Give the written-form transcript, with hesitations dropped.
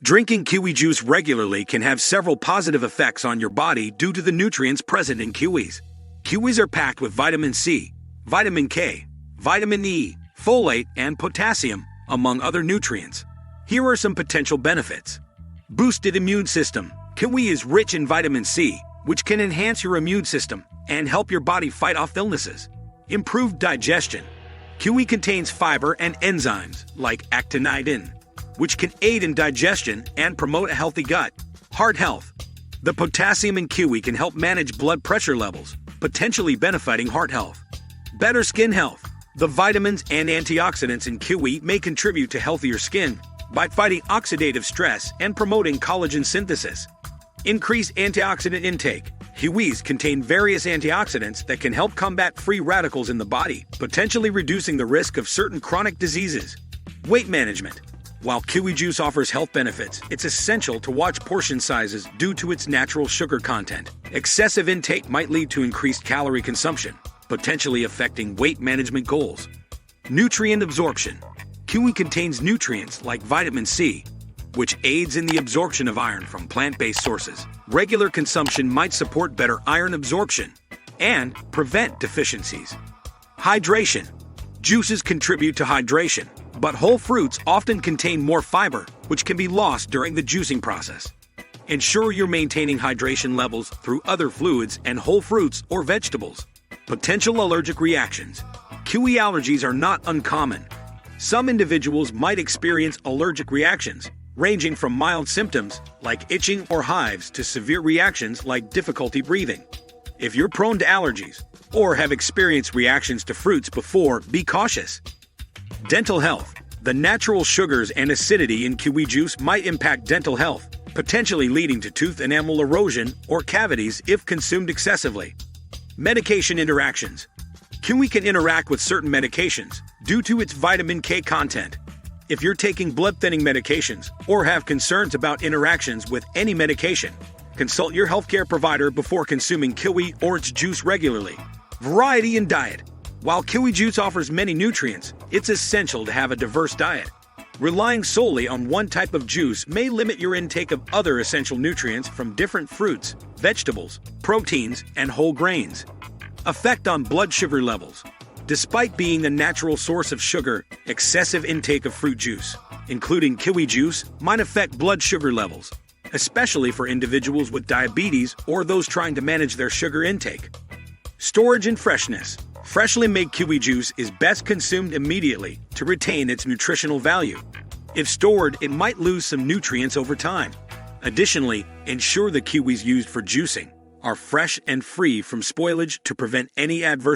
Drinking kiwi juice regularly can have several positive effects on your body due to the nutrients present in kiwis. Kiwis are packed with vitamin C, vitamin K, vitamin E, folate, and potassium, among other nutrients. Here are some potential benefits. Boosted immune system. Kiwi is rich in vitamin C, which can enhance your immune system and help your body fight off illnesses. Improved digestion. Kiwi contains fiber and enzymes like actinidin, which can aid in digestion and promote a healthy gut. Heart health. The potassium in kiwi can help manage blood pressure levels, potentially benefiting heart health. Better skin health. The vitamins and antioxidants in kiwi may contribute to healthier skin by fighting oxidative stress and promoting collagen synthesis. Increase antioxidant intake. Kiwis contain various antioxidants that can help combat free radicals in the body, potentially reducing the risk of certain chronic diseases. Weight management. While kiwi juice offers health benefits, it's essential to watch portion sizes due to its natural sugar content. Excessive intake might lead to increased calorie consumption, potentially affecting weight management goals. Nutrient absorption. Kiwi contains nutrients like vitamin C, which aids in the absorption of iron from plant-based sources. Regular consumption might support better iron absorption and prevent deficiencies. Hydration. Juices contribute to hydration, but whole fruits often contain more fiber, which can be lost during the juicing process. Ensure you're maintaining hydration levels through other fluids and whole fruits or vegetables. Potential allergic reactions. Kiwi allergies are not uncommon. Some individuals might experience allergic reactions, ranging from mild symptoms like itching or hives to severe reactions like difficulty breathing. If you're prone to allergies or have experienced reactions to fruits before, be cautious. Dental health. The natural sugars and acidity in kiwi juice might impact dental health, potentially leading to tooth enamel erosion or cavities if consumed excessively. Medication interactions. Kiwi can interact with certain medications due to its vitamin K content. If you're taking blood-thinning medications or have concerns about interactions with any medication, consult your healthcare provider before consuming kiwi or its juice regularly. Variety in diet. While kiwi juice offers many nutrients, it's essential to have a diverse diet. Relying solely on one type of juice may limit your intake of other essential nutrients from different fruits, vegetables, proteins, and whole grains. Effect on blood sugar levels. Despite being the natural source of sugar, excessive intake of fruit juice, including kiwi juice, might affect blood sugar levels, especially for individuals with diabetes or those trying to manage their sugar intake. Storage and freshness. Freshly made kiwi juice is best consumed immediately to retain its nutritional value. If stored, it might lose some nutrients over time. Additionally, ensure the kiwis used for juicing are fresh and free from spoilage to prevent any adverse